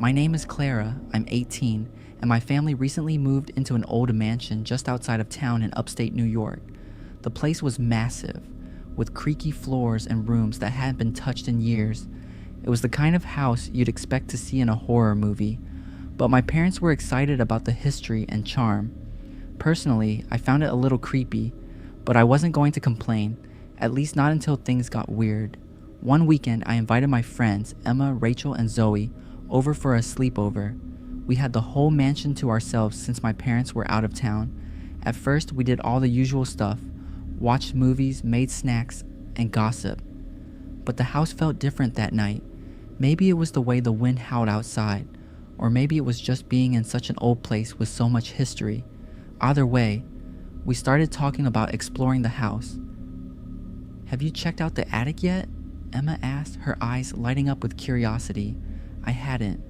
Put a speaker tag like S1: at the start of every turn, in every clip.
S1: My name is Clara, I'm 18, and my family recently moved into an old mansion just outside of town in upstate New York. The place was massive, with creaky floors and rooms that hadn't been touched in years. It was the kind of house you'd expect to see in a horror movie, but my parents were excited about the history and charm. Personally, I found it a little creepy, but I wasn't going to complain, at least not until things got weird. One weekend, I invited my friends, Emma, Rachel, and Zoe, over for a sleepover. We had the whole mansion to ourselves since my parents were out of town. At first, we did all the usual stuff, watched movies, made snacks, and gossip. But the house felt different that night. Maybe it was the way the wind howled outside, or maybe it was just being in such an old place with so much history. Either way, we started talking about exploring the house. "Have you checked out the attic yet?" Emma asked, her eyes lighting up with curiosity. I hadn't.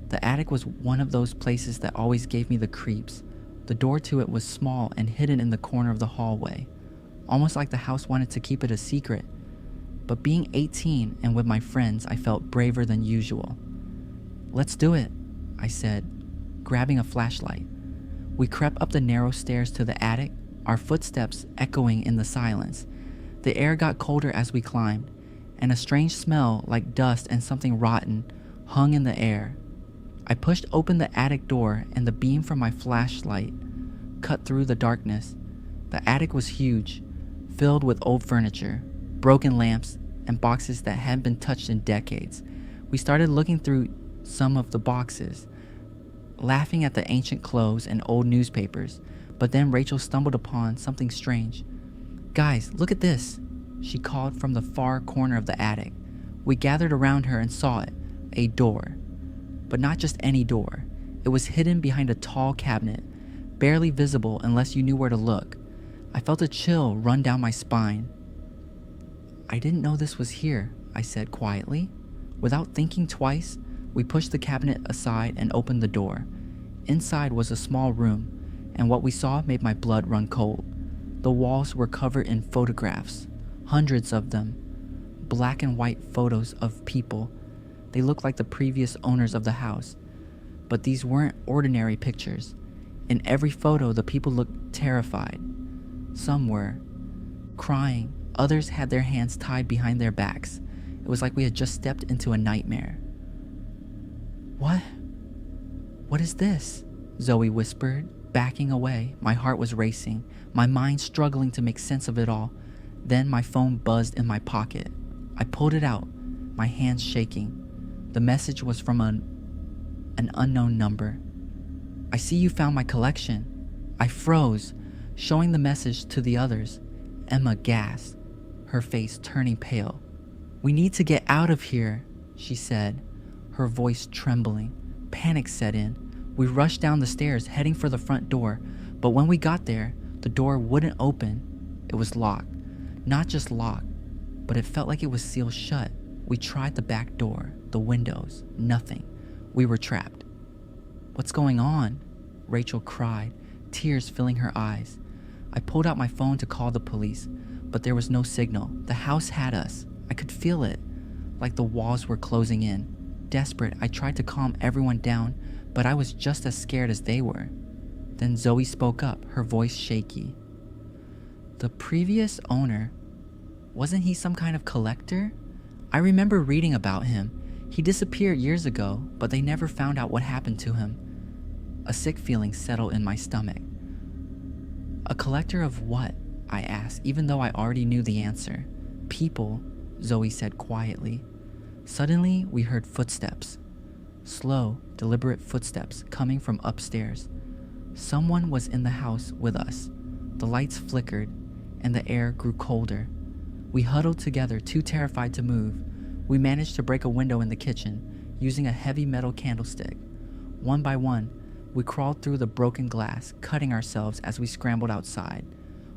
S1: The attic was one of those places that always gave me the creeps. The door to it was small and hidden in the corner of the hallway, almost like the house wanted to keep it a secret. But being 18 and with my friends, I felt braver than usual. "Let's do it," I said, grabbing a flashlight. We crept up the narrow stairs to the attic, our footsteps echoing in the silence. The air got colder as we climbed, and a strange smell like dust and something rotten hung in the air. I pushed open the attic door, and the beam from my flashlight cut through the darkness. The attic was huge, filled with old furniture, broken lamps, and boxes that hadn't been touched in decades. We started looking through some of the boxes, laughing at the ancient clothes and old newspapers, but then Rachel stumbled upon something strange. "Guys, look at this," she called from the far corner of the attic. We gathered around her and saw it, a door. But not just any door. It was hidden behind a tall cabinet, barely visible unless you knew where to look. I felt a chill run down my spine. "I didn't know this was here," I said quietly. Without thinking twice, we pushed the cabinet aside and opened the door. Inside was a small room, and what we saw made my blood run cold. The walls were covered in photographs, hundreds of them, black and white photos of people. They looked like the previous owners of the house, but these weren't ordinary pictures. In every photo, the people looked terrified. Some were crying, others had their hands tied behind their backs. It was like we had just stepped into a nightmare. "What? What is this?" Zoe whispered, backing away. My heart was racing, my mind struggling to make sense of it all. Then my phone buzzed in my pocket. I pulled it out, my hands shaking. The message was from an unknown number. "I see you found my collection." I froze, showing the message to the others. Emma gasped, her face turning pale. "We need to get out of here," she said, her voice trembling. Panic set in. We rushed down the stairs, heading for the front door, but when we got there, the door wouldn't open. It was locked. Not just locked, but it felt like it was sealed shut. We tried the back door, the windows, nothing. We were trapped. "What's going on?" Rachel cried, tears filling her eyes. I pulled out my phone to call the police, but there was no signal. The house had us. I could feel it, like the walls were closing in. Desperate, I tried to calm everyone down, but I was just as scared as they were. Then Zoe spoke up, her voice shaky. "The previous owner, wasn't he some kind of collector? I remember reading about him. He disappeared years ago, but they never found out what happened to him." A sick feeling settled in my stomach. "A collector of what?" I asked, even though I already knew the answer. "People," Zoe said quietly. Suddenly, we heard footsteps. Slow, deliberate footsteps coming from upstairs. Someone was in the house with us. The lights flickered, and the air grew colder. We huddled together, too terrified to move. We managed to break a window in the kitchen, using a heavy metal candlestick. One by one, we crawled through the broken glass, cutting ourselves as we scrambled outside.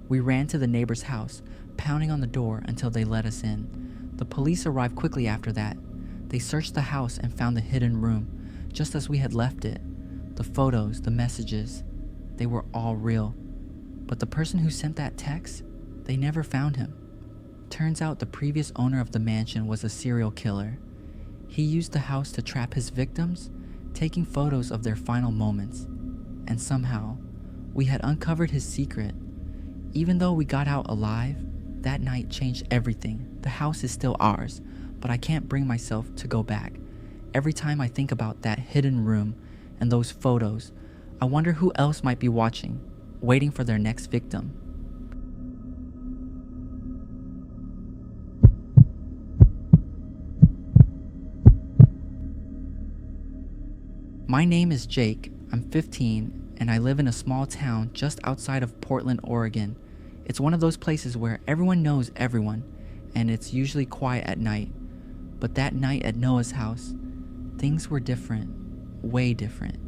S1: We ran to the neighbor's house, pounding on the door until they let us in. The police arrived quickly after that. They searched the house and found the hidden room, just as we had left it. The photos, the messages, they were all real. But the person who sent that text, they never found him. Turns out the previous owner of the mansion was a serial killer. He used the house to trap his victims, taking photos of their final moments. And somehow, we had uncovered his secret. Even though we got out alive, that night changed everything. The house is still ours, but I can't bring myself to go back. Every time I think about that hidden room and those photos, I wonder who else might be watching, waiting for their next victim. My name is Jake. I'm 15, and I live in a small town just outside of Portland, Oregon. It's one of those places where everyone knows everyone, and it's usually quiet at night. But that night at Noah's house, things were different, way different.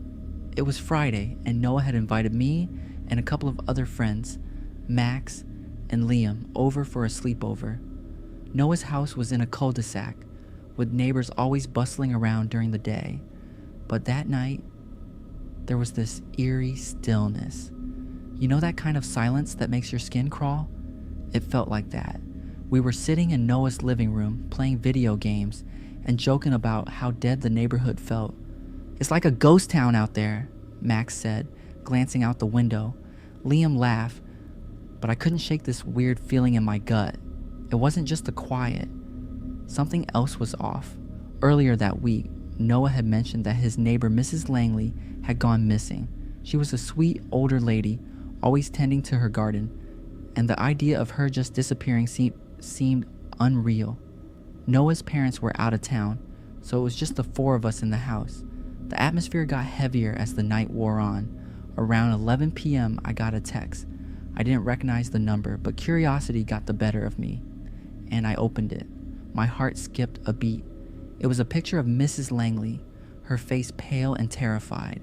S1: It was Friday, and Noah had invited me and a couple of other friends, Max and Liam, over for a sleepover. Noah's house was in a cul-de-sac, with neighbors always bustling around during the day. But that night, there was this eerie stillness. You know that kind of silence that makes your skin crawl? It felt like that. We were sitting in Noah's living room, playing video games, and joking about how dead the neighborhood felt. "It's like a ghost town out there," Max said, glancing out the window. Liam laughed, but I couldn't shake this weird feeling in my gut. It wasn't just the quiet. Something else was off. Earlier that week, Noah had mentioned that his neighbor Mrs. Langley had gone missing. She was a sweet older lady, always tending to her garden, and the idea of her just disappearing seemed unreal. Noah's parents were out of town, so it was just the four of us in the house. The atmosphere got heavier as the night wore on. Around 11 p.m. I got a text. I didn't recognize the number, but curiosity got the better of me, and I opened it. My heart skipped a beat. It was a picture of Mrs. Langley, her face pale and terrified,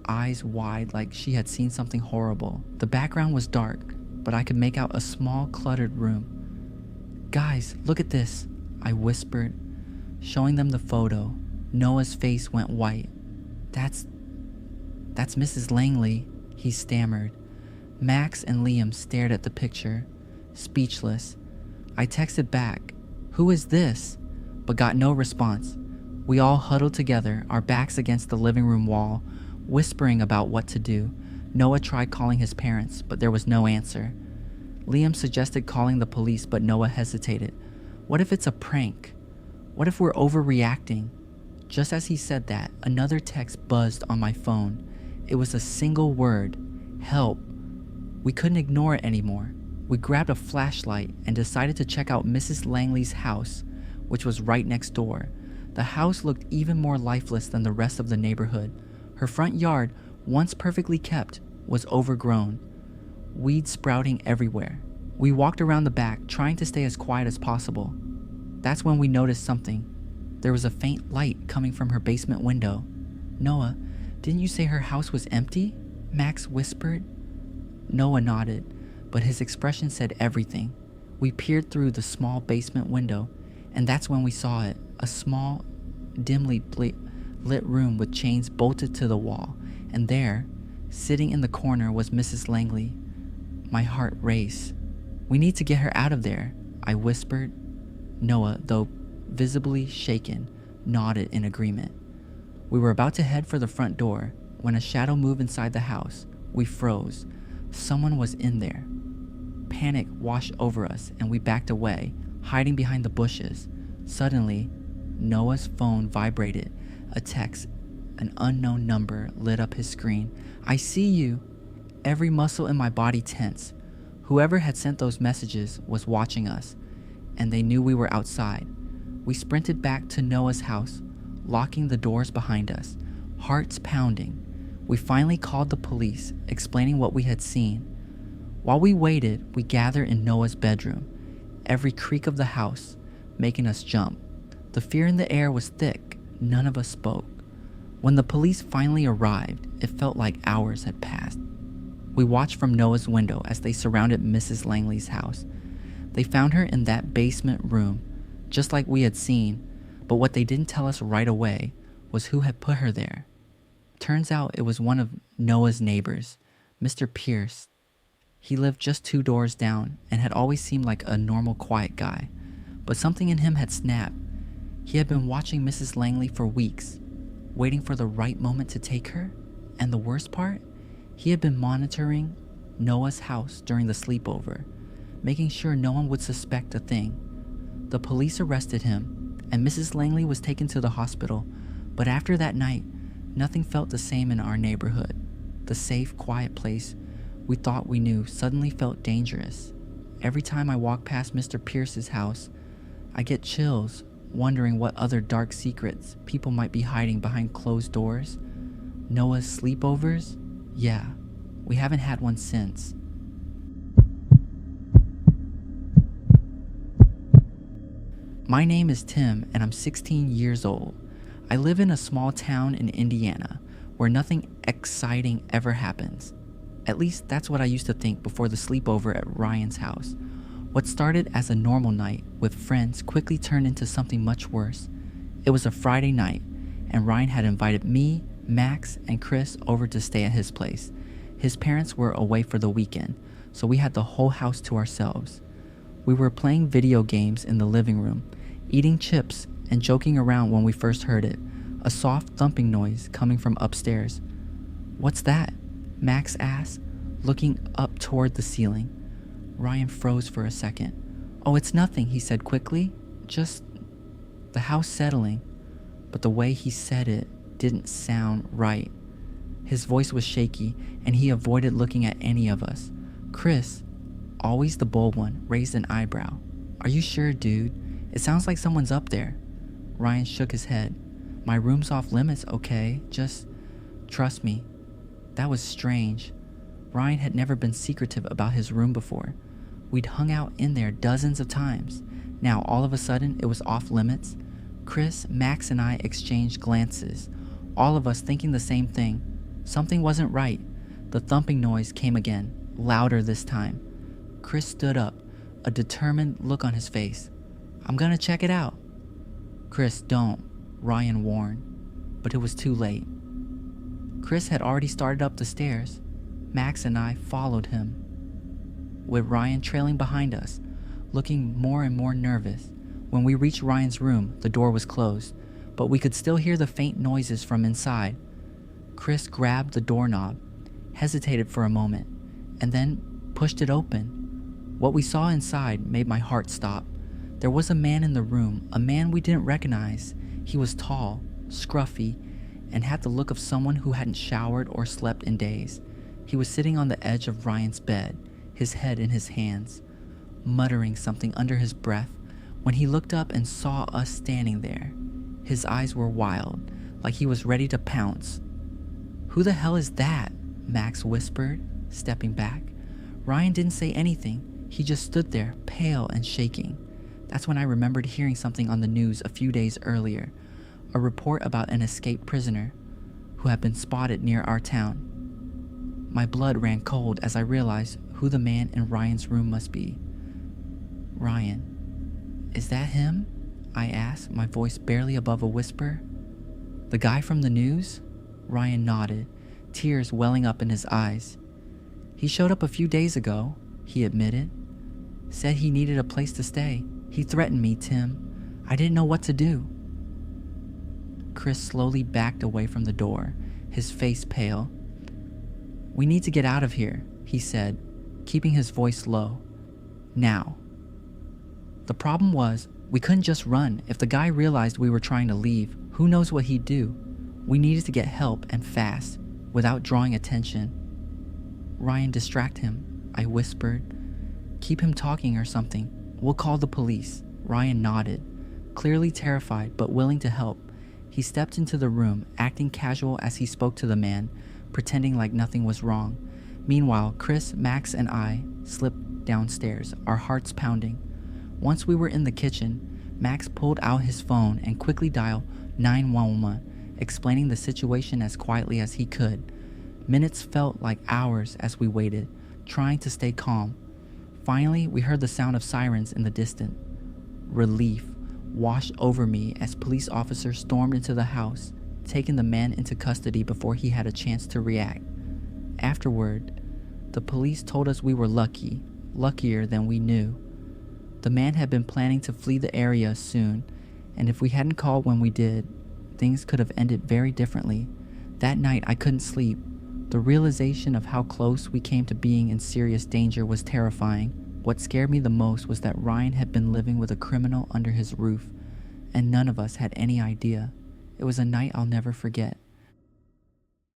S1: eyes wide like she had seen something horrible. The background was dark, but I could make out a small, cluttered room. "Guys, look at this," I whispered, showing them the photo. Noah's face went white. That's Mrs. Langley," he stammered. Max and Liam stared at the picture, speechless. I texted back, "Who is this?" but got no response. We all huddled together, our backs against the living room wall, whispering about what to do. Noah tried calling his parents, but there was no answer. Liam suggested calling the police, but Noah hesitated. What if it's a prank? What if we're overreacting? Just as he said that, another text buzzed on my phone. It was a single word: help. We couldn't ignore it anymore. We grabbed a flashlight and decided to check out Mrs. Langley's house, which was right next door. The house looked even more lifeless than the rest of the neighborhood. Her front yard, once perfectly kept, was overgrown, weeds sprouting everywhere. We walked around the back, trying to stay as quiet as possible. That's when we noticed something. There was a faint light coming from her basement window. "Noah, didn't you say her house was empty?" Max whispered. Noah nodded, but his expression said everything. We peered through the small basement window, and that's when we saw it, a small, dimly lit room with chains bolted to the wall, and there, sitting in the corner, was Mrs. Langley. My heart raced. "We need to get her out of there," I whispered. Noah, though visibly shaken, nodded in agreement. We were about to head for the front door when a shadow moved inside the house. We froze. Someone was in there. Panic washed over us, and we backed away, hiding behind the bushes. Suddenly, Noah's phone vibrated. A text, an unknown number, lit up his screen. "I see you." Every muscle in my body tensed. Whoever had sent those messages was watching us, and they knew we were outside. We sprinted back to Noah's house, locking the doors behind us, hearts pounding. We finally called the police, explaining what we had seen. While we waited, we gathered in Noah's bedroom, every creak of the house making us jump. The fear in the air was thick. None of us spoke. When the police finally arrived, it felt like hours had passed. We watched from Noah's window as they surrounded Mrs. Langley's house. They found her in that basement room, just like we had seen, but what they didn't tell us right away was who had put her there. Turns out it was one of Noah's neighbors, Mr. Pierce. He lived just 2 doors down and had always seemed like a normal, quiet guy, but something in him had snapped. He had been watching Mrs. Langley for weeks, waiting for the right moment to take her, and the worst part, he had been monitoring Noah's house during the sleepover, making sure no one would suspect a thing. The police arrested him, and Mrs. Langley was taken to the hospital, but after that night, nothing felt the same in our neighborhood. The safe, quiet place we thought we knew suddenly felt dangerous. Every time I walk past Mr. Pierce's house, I get chills, wondering what other dark secrets people might be hiding behind closed doors. Noah's sleepovers? Yeah, we haven't had one since. My name is Tim, and I'm 16 years old. I live in a small town in Indiana where nothing exciting ever happens. At least that's what I used to think before the sleepover at Ryan's house. What started as a normal night with friends quickly turned into something much worse. It was a Friday night, and Ryan had invited me, Max, and Chris over to stay at his place. His parents were away for the weekend, so we had the whole house to ourselves. We were playing video games in the living room, eating chips, and joking around when we first heard it, a soft thumping noise coming from upstairs. "What's that?" Max asked, looking up toward the ceiling. Ryan froze for a second. "Oh, it's nothing," he said quickly. "Just the house settling." But the way he said it didn't sound right. His voice was shaky, and he avoided looking at any of us. Chris, always the bold one, raised an eyebrow. "Are you sure, dude? It sounds like someone's up there." Ryan shook his head. "My room's off limits, okay? Just trust me." That was strange. Ryan had never been secretive about his room before. We'd hung out in there dozens of times. Now, all of a sudden, it was off limits. Chris, Max, and I exchanged glances, all of us thinking the same thing. Something wasn't right. The thumping noise came again, louder this time. Chris stood up, a determined look on his face. "I'm gonna check it out." "Chris, don't," Ryan warned, but it was too late. Chris had already started up the stairs. Max and I followed him, with Ryan trailing behind us, looking more and more nervous. When we reached Ryan's room, the door was closed, but we could still hear the faint noises from inside. Chris grabbed the doorknob, hesitated for a moment, and then pushed it open. What we saw inside made my heart stop. There was a man in the room, a man we didn't recognize. He was tall, scruffy, and had the look of someone who hadn't showered or slept in days. He was sitting on the edge of Ryan's bed, his head in his hands, muttering something under his breath. When he looked up and saw us standing there, his eyes were wild, like he was ready to pounce. "Who the hell is that?" Max whispered, stepping back. Ryan didn't say anything. He just stood there, pale and shaking. That's when I remembered hearing something on the news a few days earlier, a report about an escaped prisoner who had been spotted near our town. My blood ran cold as I realized who the man in Ryan's room must be. "Ryan, is that him?" I asked, my voice barely above a whisper. "The guy from the news?" Ryan nodded, tears welling up in his eyes. "He showed up a few days ago," he admitted. "Said he needed a place to stay. He threatened me, Tim. I didn't know what to do." Chris slowly backed away from the door, his face pale. "We need to get out of here," he said, keeping his voice low. "Now." The problem was, we couldn't just run. If the guy realized we were trying to leave, who knows what he'd do? We needed to get help, and fast, without drawing attention. "Ryan, distract him," I whispered. "Keep him talking or something. We'll call the police." Ryan nodded, clearly terrified but willing to help. He stepped into the room, acting casual as he spoke to the man, pretending like nothing was wrong. Meanwhile, Chris, Max, and I slipped downstairs, our hearts pounding. Once we were in the kitchen, Max pulled out his phone and quickly dialed 911, explaining the situation as quietly as he could. Minutes felt like hours as we waited, trying to stay calm. Finally, we heard the sound of sirens in the distance. Relief washed over me as police officers stormed into the house, taking the man into custody before he had a chance to react. Afterward, the police told us we were lucky, luckier than we knew. The man had been planning to flee the area soon, And if we hadn't called when we did, things could have ended very differently. That night, I couldn't sleep. The realization of how close we came to being in serious danger was terrifying. What scared me the most was that Ryan had been living with a criminal under his roof, and none of us had any idea. It was a night I'll never forget.